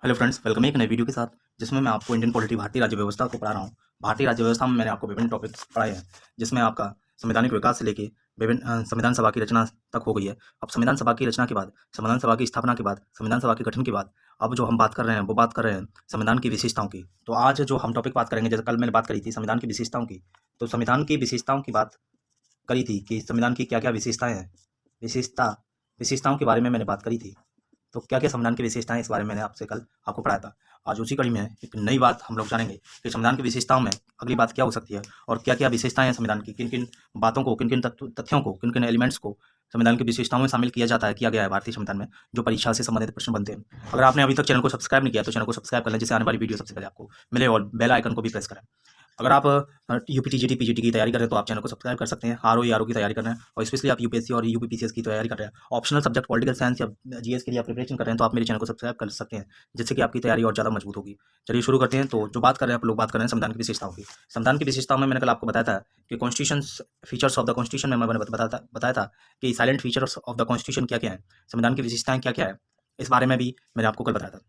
Hello friends, welcome एक नए video के साथ जिसमें मैं आपको इंडियन पॉलिटी भारतीय राज्य व्यवस्था को पढ़ा रहा हूँ। भारतीय राज्य व्यवस्था में मैंने आपको विभिन्न टॉपिक्स पढ़ाए हैं, जिसमें आपका संवैधानिक विकास से लेके विभिन्न संविधान सभा की रचना तक हो गई है। अब संविधान सभा की रचना के बाद, संविधान सभा की स्थापना के बाद, संविधान सभा के गठन के बाद अब जो हम बात कर रहे हैं वो बात कर रहे हैं संविधान की विशेषताओं की। तो आज जो हम टॉपिक बात करेंगे, जैसे कल मैंने बात करी थी संविधान की विशेषताओं की, तो संविधान की विशेषताओं की बात करी थी कि संविधान की क्या क्या विशेषताएं हैं। विशेषताओं के बारे में मैंने बात करी थी। तो क्या क्या संविधान की विशेषताएं, इस बारे में मैंने आपसे कल आपको पढ़ाया था। आज उसी कड़ी में एक नई बात हम लोग जानेंगे कि संविधान की विशेषताओं में अगली बात क्या हो सकती है और क्या क्या विशेषताएं हैं संविधान की, किन किन बातों को, किन किन तथ्यों को, किन किन एलिमेंट्स को संविधान की विशेषताओं में शामिल किया गया है भारतीय संविधान में, जो परीक्षा से संबंधित प्रश्न बनते हैं। अगर आपने अभी तक चैनल को सब्सक्राइब नहीं किया तो चैनल को सब्सक्राइब कर लें, जिससे आने वाली वीडियो सबसे पहले आपको मिले, और बेल आइकन को भी प्रेस करें। अगर आप यूपीटीजीटी पीजीटी की तैयारी कर रहे हैं तो आप चैनल को सब्सक्राइब कर सकते हैं। आरओ की तैयारी कर रहे हैं और स्पेशली आप यूपीएससी और यूपीपीसीएस की तैयारी कर रहे हैं, ऑप्शनल सब्जेक्ट पॉलिटिकल साइंस या जीएस के लिए आप प्रिपरेशन कर रहे हैं, तो आप मेरे चैनल को सब्सक्राइब कर सकते हैं, जिससे कि आपकी तैयारी और ज़्यादा मजबूत होगी। चलिए शुरू करते हैं। तो जो बात कर रहे हैं, आप लोग बात कर रहे हैं संविधान की विशेषताओं की। संविधान की विशेषताओं में मैंने कल आपको बताया था कि constitution features of the constitution में मैंने बताया था कि salient features of the constitution क्या क्या है, संविधान की विशेषताएं क्या क्या है, इस बारे में भी मैंने आपको कल बताया था।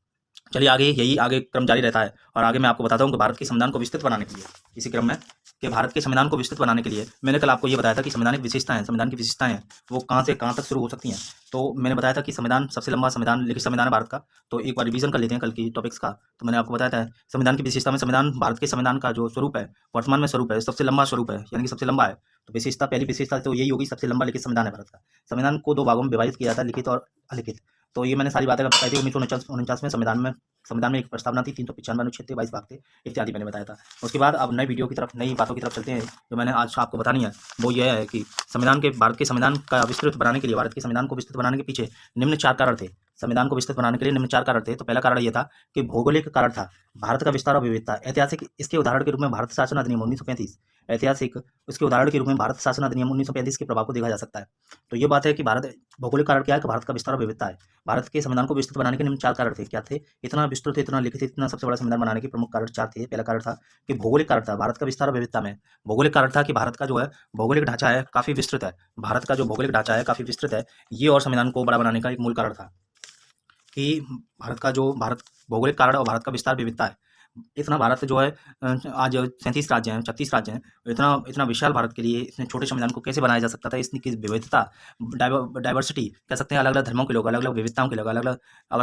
चलिए आगे क्रम जारी रहता है और आगे मैं आपको बताता हूँ कि भारत के संविधान को विस्तृत बनाने के लिए, इसी क्रम में कि भारत के संविधान को विस्तृत बनाने के लिए मैंने कल आपको ये बताया था कि संवैधानिक विशेषताएं, संविधान की विशेषताएं हैं वो कहाँ से कहाँ तक शुरू हो सकती हैं। तो मैंने बताया था कि संविधान सबसे लंबा संविधान, लिखित संविधान है भारत का। तो एक बार रिवीजन कर लेते हैं कल की टॉपिक्स का। तो मैंने आपको बताया था संविधान की विशेषता में संविधान, भारत के संविधान का जो स्वरूप है, वर्तमान में स्वरूप है, सबसे लंबा स्वरूप है, यानी कि सबसे लंबा है। तो विशेषता, पहली विशेषता तो यही होगी, सबसे लंबा लिखित संविधान है भारत का। संविधान को 2 भागों में विभाजित किया जाता है, लिखित और अलिखित। तो ये मैंने सारी बातें बताई थी। 1949 में संविधान में एक प्रस्तावना थी, 395 अनुच्छेद थे, 22 भाग थे, इत्यादि मैंने बताया था। उसके बाद अब नई वीडियो की तरफ, नई बातों की तरफ चलते हैं। जो मैंने आज आपको बतानी है वो ये है कि भारत के संविधान का विस्तृत बनाने के लिए, भारत के संविधान को विस्तृत बनाने के पीछे निम्न 4 कारण थे। संविधान को विस्तृत बनाने के लिए निम्न 4 कारण थे। तो पहला कारण ये था कि भौगोलिक कारण था, भारत का विस्तार और विविधता। ऐतिहासिक, इसके उदाहरण के रूप में भारत शासन अधिनियम 1935, ऐतिहासिक इसके उदाहरण के रूप में भारत शासन अधिनियम 1935 के प्रभाव को देखा जा सकता है। तो ये बात है कि भारत, भौगोलिक कारण क्या है कि भारत का विस्तार और विविधता है। भारत के संविधान को विस्तृत बनाने के निम्न 4 कारण थे। क्या थे? इतना विस्तृत, इतना लिखित, इतना सबसे बड़ा संविधान बनाने के प्रमुख कारण 4 थे। पहला कारण था कि भौगोलिक कारण था, भारत का विस्तार और विविधता में। भौगोलिक कारण था कि भारत का जो है भौगोलिक ढांचा है काफी विस्तृत है, भारत का जो भौगोलिक ढांचा है काफी विस्तृत है। ये और संविधान को बड़ा बनाने का एक मूल कारण था कि भारत भौगोलिक कारण और भारत का विस्तार विविधता है। इतना भारत जो है, आज 37 राज्य हैं, 36 राज्य हैं, इतना इतना विशाल भारत के लिए इतने छोटे संविधान को कैसे बनाया जा सकता था? इसकी विविधता, डाइवर्सिटी कह सकते हैं, अलग अलग धर्मों के लोग, अलग अलग विविधताओं के लोग, अलग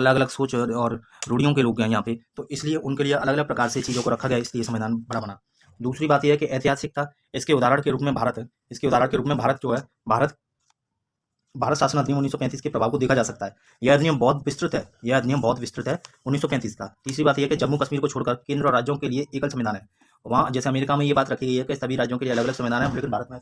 अलग सोच और रूढ़ियों के लोग हैं यहाँ पे। तो इसलिए उनके लिए अलग अलग प्रकार से चीज़ों को रखा गया, इसलिए संविधान बड़ा बना। दूसरी बात यह है कि ऐतिहासिकता, इसके उदाहरण के रूप में भारत जो है, भारत शासन अधिनियम 1935 के प्रभाव को देखा जा सकता है। यह अधिनियम बहुत विस्तृत है, 1935 का। तीसरी बात यह है कि जम्मू कश्मीर को छोड़कर केंद्र और राज्यों के लिए एकल संविधान है। वहाँ जैसे अमेरिका में ये बात रखी गई है कि सभी राज्यों के लिए अलग अलग संविधान है, लेकिन भारत में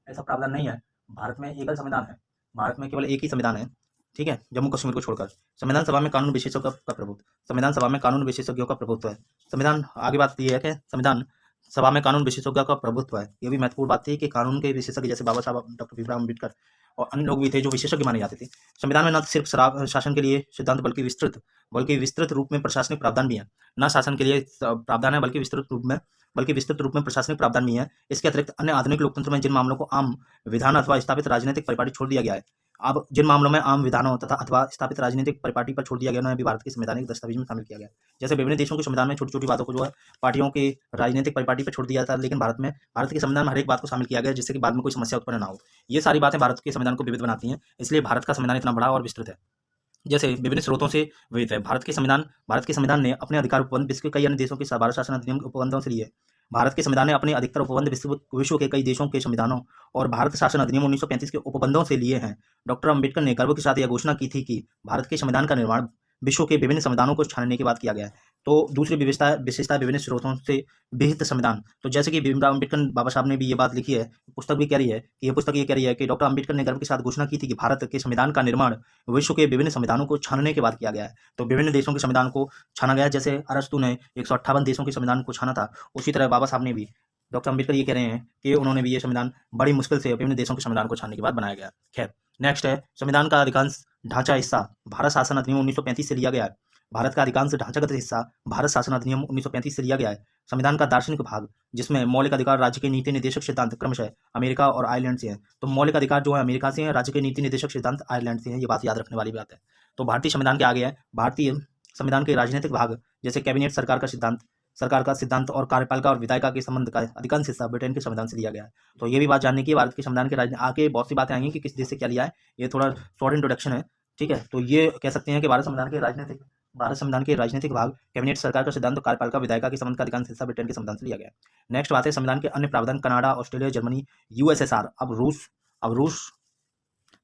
ऐसा प्रावधान नहीं है। भारत में एकल संविधान है, भारत में केवल एक ही संविधान है, ठीक है, जम्मू कश्मीर को छोड़कर। संविधान सभा में कानून विशेषज्ञों का प्रभुत्व, संविधान सभा में कानून विशेषज्ञों का प्रभुत्व है। संविधान, आगे बात यह है कि संविधान सभा में कानून विशेषज्ञों का प्रभुत्व है। ये भी महत्वपूर्ण बात थी कि कानून के विशेषज्ञ जैसे बाबा साहब, डॉक्टर भीमराव अम्बेडकर और अन्य लोग भी थे जो विशेषज्ञ माने जाते थे। संविधान में न सिर्फ शासन के लिए सिद्धांत बल्कि विस्तृत रूप में प्रशासनिक प्रावधान भी है। न शासन के लिए प्रावधान है बल्कि विस्तृत रूप में प्रशासनिक प्रावधान भी है। इसके अतिरिक्त अन्य आधुनिक लोकतंत्र में जिन मामलों को आम विधान अथवा स्थापित राजनीतिक परिपाटी छोड़ दिया गया है, अब जिन मामलों में आम विधानों तथा अथवा स्थापित राजनीतिक परिपाटी पर छोड़ दिया गया, उन्हें भी भारत के संवैधानिक दस्तावेज में शामिल किया गया। जैसे विभिन्न देशों के संविधान में छोटी छोटी बातों को जो है पार्टियों के राजनीतिक परिपाटी पर छोड़ दिया था, लेकिन भारत के संविधान में हर एक बात को शामिल किया गया, जिससे कि बाद में कोई समस्या उत्पन्न ना हो। ये सारी बातें भारत के संविधान को विविध बनाती हैं, इसलिए भारत का संविधान इतना बड़ा और विस्तृत है। जैसे विभिन्न स्रोतों से विविध है। भारत के संविधान ने अपने अधिकार उपबंध विश्व के कई अन्य देशों के भारत शासन अधिनियम उपबंधों से लिए। भारत के संविधान ने अपने अधिकतर उपबंध विश्व के कई देशों के संविधानों और भारत शासन अधिनियम 1935 के उपबंधों से लिए हैं। डॉक्टर अंबेडकर ने गर्व के साथ यह घोषणा की थी कि भारत के संविधान का निर्माण विश्व के विभिन्न संविधानों को छानने के बाद किया गया है। तो दूसरी विशेषता विभिन्न स्रोतों से विहित संविधान। तो जैसे कि भीमराव अम्बेडकर बाबा साहब ने भी ये बात लिखी है, पुस्तक भी कह रही है कि डॉक्टर अम्बेडकर ने गर्व के साथ घोषणा की थी कि भारत के संविधान का निर्माण विश्व के विभिन्न संविधानों को छानने के बाद किया गया है। तो विभिन्न देशों के संविधान को छाना गया, जैसे अरस्तु ने 158 देशों के संविधान को छाना था, उसी तरह बाबा साहब ने भी, डॉक्टर अम्बेडकर ये कह रहे हैं कि उन्होंने भी ये संविधान बड़ी मुश्किल से विभिन्न देशों के संविधान को छानने के बाद बनाया गया। खैर, नेक्स्ट है संविधान का अधिकांश ढांचा हिस्सा भारत शासन अधिनियम 1935 से लिया गया है। भारत का अधिकांश ढांचागत हिस्सा भारत शासन अधिनियम 1935 से लिया गया है। संविधान का दार्शनिक भाग, जिसमें मौलिक अधिकार राज्य के नीति निर्देशक सिद्धांत क्रमशः अमेरिका और आयरलैंड से हैं। तो मौलिक अधिकार जो है अमेरिका से है, राज्य के नीति निर्देशक सिद्धांत आयरलैंड से हैं। ये बात याद रखने वाली बात है। तो भारतीय संविधान के आगे है संविधान के राजनीतिक भाग जैसे कैबिनेट, सरकार का सिद्धांत और कार्यपालिका और विधायिका के संबंध का अधिकांश हिस्सा ब्रिटेन के संविधान से लिया गया है। तो ये भी बात जानने की है भारत के संविधान के आगे बहुत सी बातें आएंगी कि किस देश से क्या लिया है। ये थोड़ा शॉर्ट इंट्रोडक्शन है, ठीक है। तो ये कह सकते हैं कि भारत संविधान के राजनीतिक भाग कैबिनेट, सरकार का सिद्धांत और कार्यपालिका विधायिका के संबंध का अधिकांश हिस्सा ब्रिटेन के संविधान से लिया गया है। नेक्स्ट बात है संविधान के अन्य प्रावधान कनाडा, ऑस्ट्रेलिया, जर्मनी, यूएसएसआर, अब रूस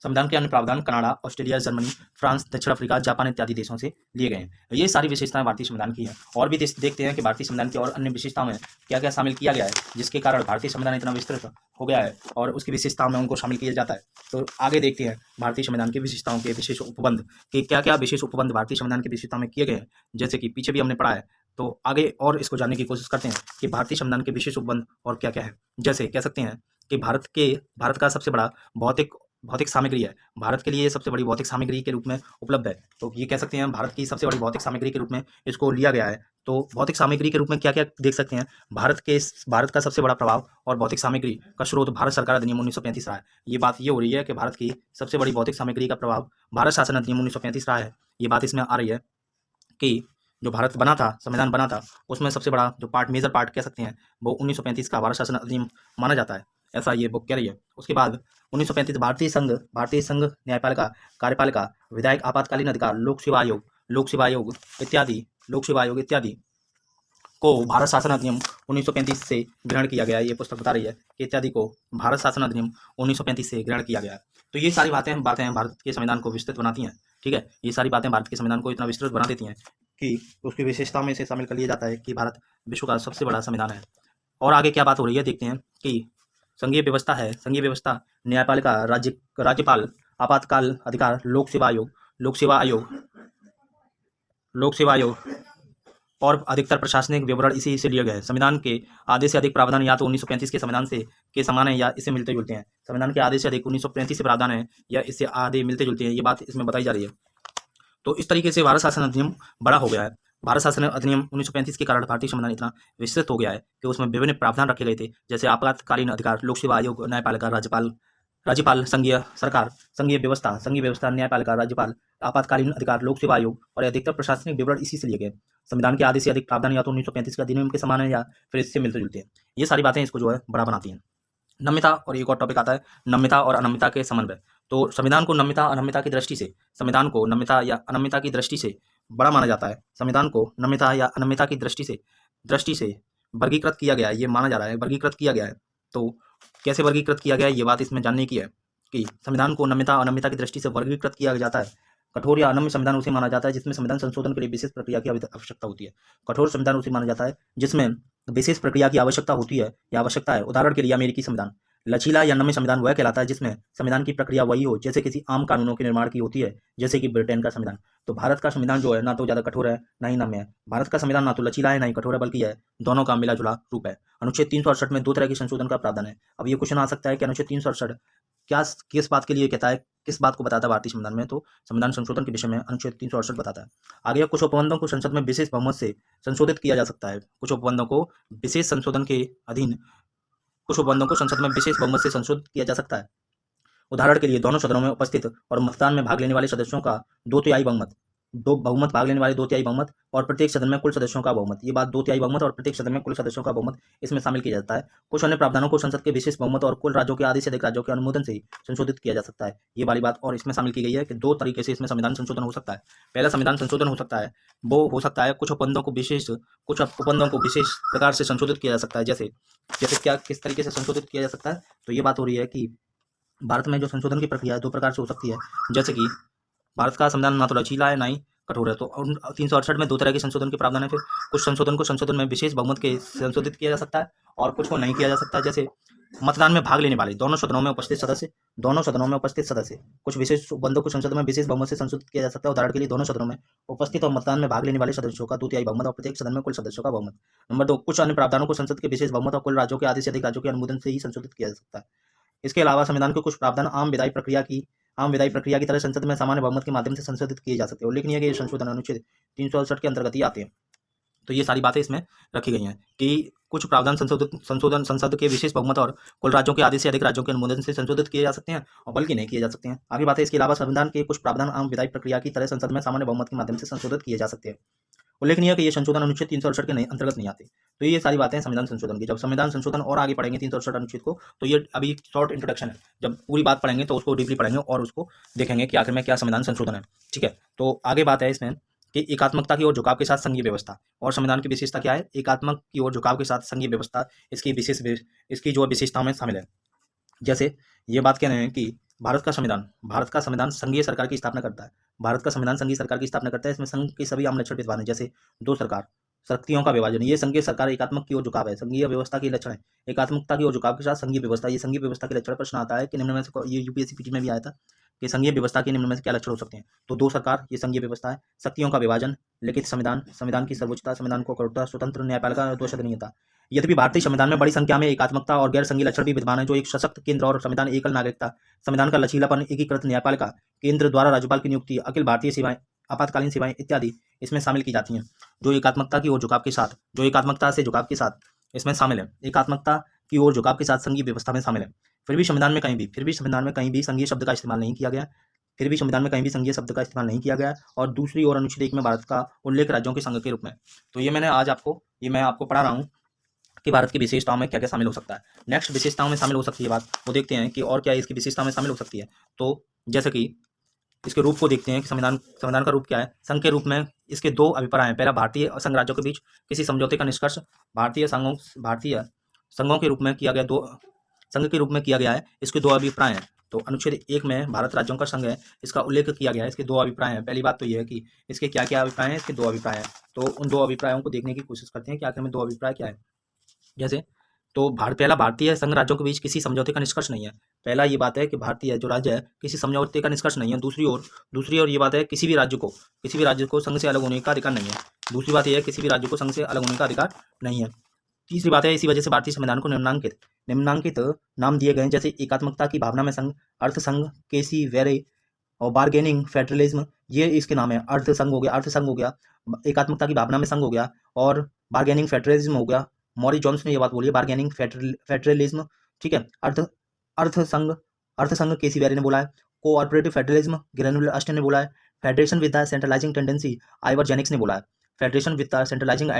संविधान के अन्य प्रावधान कनाडा, ऑस्ट्रेलिया, जर्मनी, फ्रांस, दक्षिण अफ्रीका, जापान इत्यादि देशों से लिए गए हैं। ये सारी विशेषताएं भारतीय संविधान की हैं। और भी देखते हैं कि भारतीय संविधान की और अन्य विशेषताओं में क्या क्या शामिल किया गया है, जिसके कारण भारतीय संविधान इतना विस्तृत हो गया है और उसकी विशेषताओं में उनको शामिल किया जाता है। तो आगे देखते हैं भारतीय संविधान की विशेषताओं के विशेष उपबंध के क्या क्या विशेष उपबंध भारतीय संविधान की विशेषताओं में किए गए हैं, जैसे कि पीछे भी हमने पढ़ा है। तो आगे और इसको जानने की कोशिश करते हैं कि भारतीय संविधान के विशेष उपबंध और क्या क्या है। जैसे कह सकते हैं कि भारत का सबसे बड़ा भौतिक सामग्री है, भारत के लिए सबसे बड़ी भौतिक सामग्री के रूप में उपलब्ध है। तो ये कह सकते हैं भारत की सबसे बड़ी भौतिक सामग्री के रूप में इसको लिया गया है। तो भौतिक सामग्री के रूप में क्या क्या देख सकते हैं, भारत का सबसे बड़ा प्रभाव और भौतिक सामग्री का स्रोत भारत सरकार अधिनियम 1935 रहा है। ये बात ये हो रही है कि भारत की सबसे बड़ी भौतिक सामग्री का प्रभाव भारत शासन अधिनियम 1935 रहा है। ये बात इसमें आ रही है कि जो भारत बना था, संविधान बना था, उसमें सबसे बड़ा जो मेजर पार्ट कह सकते हैं वो 1935 का भारत शासन अधिनियम माना जाता है, ऐसा ये बुक कह रही है। उसके बाद 1935 भारतीय संघ न्यायपालिका, कार्यपालिका, विधायक, आपातकालीन अधिकार, लोक सेवा आयोग इत्यादि को भारत शासन अधिनियम 1935 से ग्रहण किया गया है। ये पुस्तक बता रही है कि इत्यादि को भारत शासन अधिनियम 1935 से ग्रहण किया गया है। तो ये सारी बातें भारत के संविधान को विस्तृत बनाती हैं, ठीक है। ये सारी बातें भारत के संविधान को इतना विस्तृत बना देती हैं कि उसकी विशेषता में से शामिल कर लिया जाता है कि भारत विश्व का सबसे बड़ा संविधान है। और आगे क्या बात हो रही है देखते हैं कि संघीय व्यवस्था, न्यायपालिका, राज्यपाल, आपातकाल अधिकार, लोक सेवा आयोग और अधिकतर प्रशासनिक विवरण इसी से लिए गए हैं। संविधान के आधे से अधिक प्रावधान या तो 1935 के संविधान के समान है या इससे मिलते जुलते हैं। संविधान के आधे से अधिक 1935 से प्रावधान है या इससे आधे मिलते जुलते हैं, ये बात इसमें बताई जा रही है। तो इस तरीके से भारत शासन अधिनियम बड़ा हो गया है। भारत शासन अधिनियम 1935 के कारण भारतीय संविधान इतना विस्तृत हो गया है कि उसमें विभिन्न प्रावधान रखे गए थे, जैसे आपातकालीन अधिकार, लोक सेवा आयोग, न्यायपालिका, राज्यपाल, संघीय व्यवस्था, न्यायपालिका, राज्यपाल, आपातकालीन अधिकार, लोक सेवा आयोग और अधिकतर प्रशासनिक विवरण इसी से लिए गए। संविधान के आधे से अधिक प्रावधान या तो 1935 के अधिनियम के समान है या फिर इससे मिलते जुलते हैं। ये सारी बातें इसको जो है बड़ा बनाती हैं। नम्यता, और एक और टॉपिक आता है नम्यता और अनम्यता के समन्वय। तो संविधान को नम्यता की दृष्टि से, संविधान को नम्यता या अनम्यता की दृष्टि से बड़ा माना जाता है। संविधान को नम्यता या अनम्यता की दृष्टि से वर्गीकृत किया गया है, ये माना जा रहा है, वर्गीकृत किया गया है। तो कैसे वर्गीकृत किया गया है, ये बात इसमें जानने की है कि संविधान को नम्यता और अनम्यता की दृष्टि से वर्गीकृत किया जाता है। कठोर या अनम्य संविधान उसे माना जाता है जिसमें संविधान संशोधन के लिए विशेष प्रक्रिया की आवश्यकता होती है। कठोर संविधान उसे माना जाता है जिसमें विशेष प्रक्रिया की आवश्यकता होती है या आवश्यकता है। उदाहरण के लिए अमेरिकी संविधान। लचीला या नम्य संविधान वह कहलाता है जिसमें संविधान की प्रक्रिया वही हो जैसे किसी आम कानूनों के निर्माण की होती है, जैसे कि ब्रिटेन का संविधान। तो भारत का संविधान जो है ना तो ज़्यादा कठोर है ना ही नम्य है। भारत का संविधान ना तो लचीला है ना ही कठोर है, बल्कि है दोनों का मिला जुला रूप है। अनुच्छेद 368 में 2 तरह के संशोधन का प्रावधान है। अब ये क्वेश्चन आ सकता है कि अनुच्छेद 368 किस बात के लिए कहता है, किस बात को बताता है भारतीय संविधान में। तो संविधान संशोधन के विषय में अनुच्छेद 368 बताता है। आगे कुछ उपबंधों को संसद में विशेष बहुमत से संशोधित किया जा सकता है। कुछ उपबंधों को विशेष संशोधन के अधीन कुछ उपबंधों को संसद में विशेष बहुमत से संशोधित किया जा सकता है। उदाहरण के लिए दोनों सदनों में उपस्थित और मतदान में भाग लेने वाले सदस्यों का 2/3 बहुमत, भाग लेने वाले 2/3 बहुमत और प्रत्येक सदन में कुल सदस्यों का बहुमत। ये बात 2/3 बहुमत और प्रत्येक सदन में कुल सदस्यों का बहुमत इसमें शामिल किया जाता है। कुछ अन्य प्रावधानों को संसद के विशेष बहुमत और कुल राज्यों के आधे से अधिक राज्यों के अनुमोदन से संशोधित किया जा सकता है। ये वाली बात और इसमें शामिल की गई है कि 2 तरीके से इसमें संविधान संशोधन हो सकता है। पहला संविधान संशोधन हो सकता है वो हो सकता है कुछ उपबंधों को विशेष प्रकार से संशोधित किया जा सकता है। जैसे क्या किस तरीके से संशोधित किया जा सकता है, तो ये बात हो रही है कि भारत में जो संशोधन की प्रक्रिया है 2 प्रकार से हो सकती है। जैसे कि भारत का संविधान ना तो लचीला है ना ही कठोर है। तो 368 में 2 तरह के संशोधन के प्रावधान है। फिर कुछ संशोधन को संशोधन में विशेष बहुमत के संशोधित किया जा सकता है और कुछ को नहीं किया जा सकता है। जैसे मतदान में भाग लेने वाले दोनों सदनों में उपस्थित सदस्य कुछ विशेष उपबंधों को संसद में विशेष बहुमत से संशोधित किया जा सकता है। उदाहरण के लिए दोनों सदनों में उपस्थित और मतदान में भाग लेने वाले सदस्यों का 2/3 बहुमत और प्रत्येक सदन में कुल सदस्यों का बहुमत। नंबर 2, कुछ अन्य प्रावधानों को संसद के विशेष बहुमत और कुल राज्यों के आधे से अधिक राज्यों के अनुमोदन से ही संशोधित किया जा सकता है। इसके अलावा संविधान के कुछ प्रावधान आम विधायी प्रक्रिया की तरह संसद में सामान्य बहुमत के माध्यम से संशोधित किए जा सकते हैं। उल्लेखनीय है कि ये संशोधन अनुच्छेद 368 के अंतर्गत ही आते हैं। तो ये सारी बातें इसमें रखी गई हैं कि कुछ प्रावधान संशोधन संसद के विशेष बहुमत और कुल राज्यों के आधे से अधिक राज्यों के अनुमोदन से संशोधित किए जा सकते हैं और बल्कि नहीं किए जा सकते हैं। आगे बात है इसके अलावा संविधान के कुछ प्रावधान आम विधायी प्रक्रिया की तरह संसद में सामान्य बहुमत के माध्यम से संशोधित किए जा सकते हैं। उल्लेखनीय है कि ये संशोधन अनुच्छेद 368 के अंतर्गत नहीं आते। तो ये सारी बातें हैं संविधान संशोधन की। जब संविधान संशोधन और आगे पढ़ेंगे 368 अनुच्छेद को, तो ये अभी शॉर्ट इंट्रोडक्शन है। जब पूरी बात पढ़ेंगे तो उसको डीपली पढ़ेंगे और उसको देखेंगे कि आखिर में क्या संविधान संशोधन है। ठीक है, तो आगे बात है इसमें कि एकात्मकता की ओर झुकाव के साथ संघीय व्यवस्था। और संविधान की विशेषता क्या है? एकात्मक की ओर झुकाव के साथ संघीय व्यवस्था इसकी जो विशेषताओं में शामिल है। जैसे ये बात कह रहे हैं कि भारत का संविधान संघीय सरकार की स्थापना करता है। भारत का संविधान संघीय सरकार की स्थापना करता है। इसमें संघ के सभी आम लक्षण विद्यमान है, जैसे दो सरकार, शक्तियों का विभाजन। ये संघीय सरकार एकात्मक की ओर झुकाव है, संघीय व्यवस्था के लक्षण है। एकात्मकता की ओर झुकाव के साथ संघीय व्यवस्था। ये संघीय व्यवस्था के लक्षण प्रश्न आता है कि निम्न में से, ये यूपीएससी पीटी में भी आया था कि संघीय व्यवस्था के निम्न में से क्या लक्षण हो सकते हैं। तो दो सरकार, ये संघीय व्यवस्था है। शक्तियों का विभाजन, लिखित संविधान, संविधान की सर्वोच्चता, संविधान को कठोरता, स्वतंत्र न्यायपालिका और द्वंद्वहीनता। यद्यपि भारतीय संविधान में बड़ी संख्या में एकात्मकता और गैर संघीय लक्षण भी विद्यमान है, जो एक सशक्त केंद्र और संविधान एकल नागरिकता, संविधान का लचीलापन, एकीकृत न्यायपालिका, केंद्र द्वारा राज्यपाल की नियुक्ति, अखिल भारतीय सेवाएं, आपातकालीन सेवाएं इत्यादि इसमें शामिल की जाती हैं। जो एकात्मकता की ओर झुकाव के साथ, जो एकात्मकता से झुकाव के साथ इसमें शामिल है, एकात्मकता की ओर झुकाव के साथ संघीय व्यवस्था में शामिल है। फिर भी संविधान में कहीं भी संघीय शब्द का इस्तेमाल नहीं किया गया। और दूसरी ओर अनुच्छेद 1 में भारत का उल्लेख राज्यों के संघ के रूप में। तो ये मैं आपको पढ़ा रहा हूँ कि भारत की विशेषताओं में क्या क्या शामिल हो सकता है। नेक्स्ट विशेषताओं में शामिल हो सकती है बात, वो देखते हैं कि और क्या इसकी विशेषता में शामिल हो सकती है। तो जैसे कि इसके रूप को देखते हैं कि संविधान का रूप क्या है। संघ के रूप में इसके दो अभिप्राय हैं। पहला, भारतीय संघ राज्यों के बीच किसी समझौते का निष्कर्ष भारतीय संघों के रूप में किया गया, संघ के रूप में किया गया है। इसके दो अभिप्राय हैं। तो अनुच्छेद 1 में भारत राज्यों का संघ है, इसका उल्लेख किया गया है। इसके दो अभिप्राय हैं। पहली बात तो यह है कि इसके क्या क्या अभिप्राय हैं। इसके दो अभिप्राय हैं, तो उन दो अभिप्रायों को देखने की कोशिश करते हैं कि आखिर में दो अभिप्राय क्या है। जैसे तो पहला, भारतीय संघ राज्यों के बीच किसी समझौते का निष्कर्ष नहीं है। पहला ये बात है कि भारतीय जो राज्य है किसी समझौते का निष्कर्ष नहीं है। दूसरी ओर ये बात है किसी भी राज्य को संघ से अलग होने का अधिकार नहीं है। दूसरी बात यह है किसी भी राज्य को संघ से अलग होने का अधिकार नहीं है। तीसरी बात है, इसी वजह से भारतीय संविधान को निम्नांकित नाम दिए गए, जैसे एकात्मकता की भावना में संघ, अर्थ संघ, केसी वेरे और बार्गेनिंग फेडरलिज्म। ये इसके नाम है। अर्थ संघ हो गया, एकात्मकता की भावना में संघ हो गया, और बार्गेनिंग फेडरलिज्म हो गया। मॉरिस जोन्स ने ये बात बोली है, बार्गेनिंग फेडरलिज्म। ठीक है, अर्थ संघ केसी वेरे ने बोला है। कोऑपरेटिव फेडरलिज्म ग्रेनुलर अस्टन ने बोला है। Federation with the centralising tendency Ivor Jennings ने बोला है। Federation with the centralising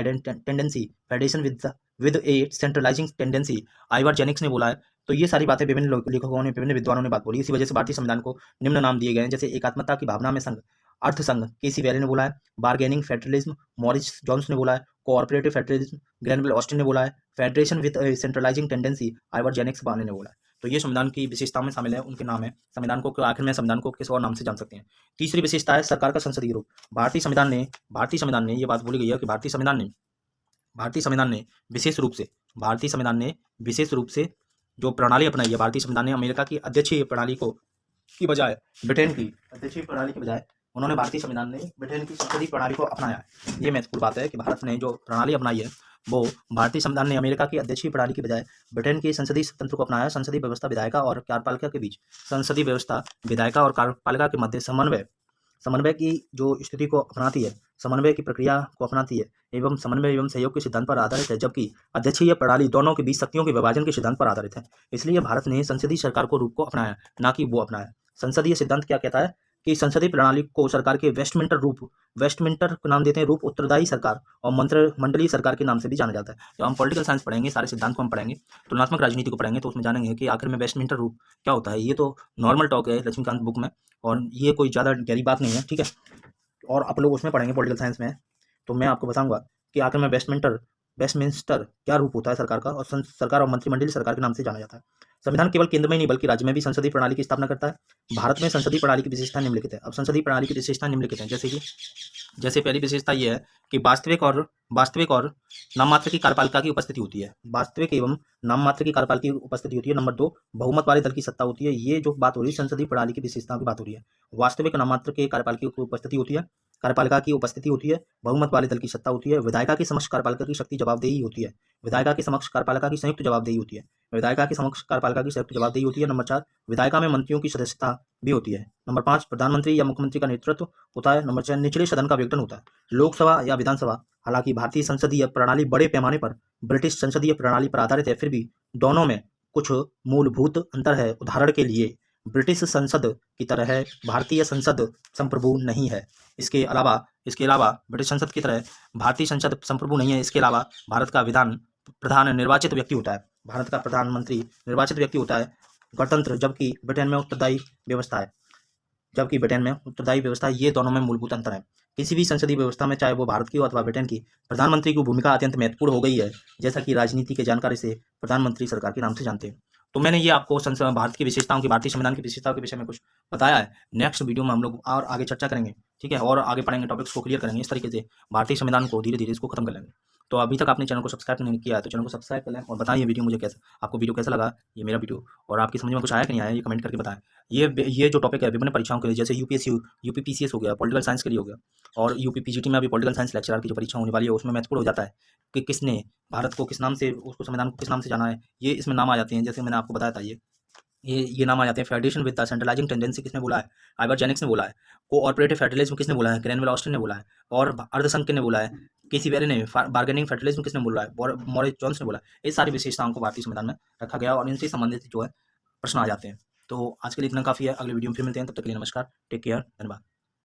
tendency Ivor Jennings ने बोला है। तो ये सारी बातें विभिन्न लेखकों ने, विभिन्न विद्वानों ने बात बोली। इसी वजह से भारतीय संविधान को निम्न नाम दिए गए हैं, जैसे एकात्मकता की भावना में संघ, अर्थ संघ केसी वेरे ने बोला है। बार्गेनिंग फेडरलिज्म मॉरिस जोन्स ने बोला है। कोऑपरेटिव फेडरलिज्म ग्रेनुलर ऑस्टिन ने बोला है। Federation with centralising tendency Ivor Jennings ने बोला है। तो ये संविधान की विशेषताओं में शामिल है, उनके नाम है। संविधान को आखिर में संविधान को किस और नाम से जान सकते हैं। तीसरी विशेषता है सरकार का संसदीय रूप। भारतीय संविधान ने ये बात बोली गई है कि भारतीय संविधान ने विशेष रूप से जो प्रणाली अपनाई है। भारतीय संविधान ने अमेरिका की अध्यक्षीय प्रणाली की बजाय ब्रिटेन की अध्यक्षीय प्रणाली के बजाय उन्होंने भारतीय संविधान ने ब्रिटेन की संसदीय प्रणाली को अपनाया है। ये महत्वपूर्ण बात है कि भारत ने जो प्रणाली अपनाई है वो भारतीय संविधान ने अमेरिका की अध्यक्षीय प्रणाली के बजाय ब्रिटेन की संसदीय तंत्र को अपनाया। संसदीय व्यवस्था विधायिका और कार्यपालिका के बीच, संसदीय व्यवस्था विधायिका और कार्यपालिका के मध्य समन्वय की जो स्थिति को अपनाती है, समन्वय की प्रक्रिया को अपनाती है एवं समन्वय एवं सहयोग के सिद्धांत पर आधारित है, जबकि अध्यक्षीय प्रणाली दोनों के बीच शक्तियों के विभाजन के सिद्धांत पर आधारित है। इसलिए भारत ने संसदीय सरकार को रूप को अपनाया, ना कि वो अपनाया। संसदीय सिद्धांत क्या कहता है कि संसदीय प्रणाली को सरकार के वेस्टमिंस्टर को नाम देते हैं रूप, उत्तरदायी सरकार और मंत्रिमंडलीय सरकार के नाम से भी जाना जाता है। जब हम पॉलिटिकल साइंस पढ़ेंगे, सारे सिद्धांत को हम पढ़ेंगे, तुलनात्मक राजनीति को पढ़ेंगे, तो उसमें जानेंगे कि आखिर में वेस्टमिंस्टर रूप क्या होता है। ये तो नॉर्मल टॉक है लक्ष्मीकांत बुक में, और ये कोई ज़्यादा गहरी बात नहीं है। ठीक है, और आप लोग उसमें पढ़ेंगे पॉलिटिकल साइंस में, तो मैं आपको बताऊंगा कि आखिर में वेस्टमिंस्टर क्या रूप होता है सरकार का, और सरकार और मंत्रिमंडलीय सरकार के नाम से जाना जाता है। संविधान केवल केंद्र में ही नहीं बल्कि राज्य में भी संसदीय प्रणाली की स्थापना करता है। भारत में संसदीय प्रणाली की विशेषता निम्नलिखित है। अब संसदीय प्रणाली की विशेषता निम्नलिखित है, जैसे पहली विशेषता ये है कि वास्तविक और नाममात्र की कार्यपालिका की उपस्थिति होती है। वास्तविक एवं नाममात्र की कार्यपालिका की उपस्थिति होती है। नंबर 2, बहुमत वाले दल की सत्ता होती है। ये जो बात हो रही है संसदीय प्रणाली की विशेषताओं की बात हो रही है। वास्तविक नाममात्र के कार्यपालिका की उपस्थिति होती है। बहुमत वाले दल की सत्ता होती है। विधायिका के समक्ष कार्यपालिका की शक्ति जवाबदेही होती है। विधायिका के समक्ष कार्यपालिका की संयुक्त जवाबदेही होती है। नंबर 4, विधायिका में मंत्रियों की सदस्यता भी होती है। नंबर 5, प्रधानमंत्री या मुख्यमंत्री का नेतृत्व होता है। नंबर 6, निचले सदन का विघटन होता है। लोकसभा या विधानसभा हालांकि भारतीय संसदीय प्रणाली बड़े पैमाने पर ब्रिटिश संसदीय प्रणाली पर आधारित है, फिर भी दोनों में कुछ मूलभूत अंतर है। उदाहरण के लिए ब्रिटिश संसद की तरह भारतीय संसद संप्रभु नहीं है। इसके अलावा ब्रिटिश संसद की तरह भारतीय संसद संप्रभु नहीं है। इसके अलावा भारत का प्रधान निर्वाचित व्यक्ति होता है। भारत का प्रधानमंत्री निर्वाचित व्यक्ति होता है, गणतंत्र, जबकि ब्रिटेन में उत्तरदायी व्यवस्था है। ये दोनों में मूलभूत अंतर है। किसी भी संसदीय व्यवस्था में, चाहे वो भारत की हो अथवा ब्रिटेन की, प्रधानमंत्री की भूमिका अत्यंत महत्वपूर्ण हो गई है, जैसा कि राजनीति के जानकारी से प्रधानमंत्री सरकार के नाम से जानते हैं। तो मैंने ये आपको भारत की विशेषताओं की, भारतीय संविधान की विशेषताओं के विषय में कुछ बताया है। नेक्स्ट वीडियो में हम लोग और आगे चर्चा करेंगे, ठीक है, और आगे पढ़ेंगे, टॉपिक्स को क्लियर करेंगे। इस तरीके से भारतीय संविधान को धीरे धीरे इसको खत्म कर लेंगे। तो अभी तक आपने चैनल को सब्सक्राइब नहीं किया है तो चैनल को सब्सक्राइब कर लें और बताएं ये वीडियो मुझे आपको वीडियो कैसा लगा, ये मेरा वीडियो, और आपकी समझ में कुछ आया कि नहीं आया, ये कमेंट करके बताएं। ये जो टॉपिक है विभिन्न परीक्षाओं के लिए, जैसे यूपीएससी, यूपीपीसीएस हो गया, पॉलिटिकल साइंस के लिए हो गया, और यूपीपीजीटी में अभी पॉलिटिकल साइंस लेक्चरर की जो परीक्षा होने वाली है उसमें महत्वपूर्ण हो जाता है कि किसने भारत को किस नाम से, उसको संविधान को किस नाम से जाना है। ये इसमें नाम आ जाते हैं, जैसे मैंने आपको बताया था, ये नाम आ जाते हैं। Federation with the centralising tendency किसने बोला है, आइवर्जेनिक्स ने बोला है। कोऑपरेटिव फेडरलिज्म किसने बोला है, ग्रेनवेल ऑस्टिन ने बोला है। और अर्धसंघ किसने बोला है, केसी वेरे ने। बार्गेनिंग फेडरलिज्म किसने बोला है, मॉरिस जॉन्स ने बोला है। ये सारी विशेषताओं को भारतीय संविधान में रखा गया और इनसे संबंधित जो है प्रश्न आ जाते हैं। तो आज के लिए इतना काफ़ी है। अगले वीडियो में फिर मिलते हैं, तब तक के लिए नमस्कार, टेक केयर, धन्यवाद।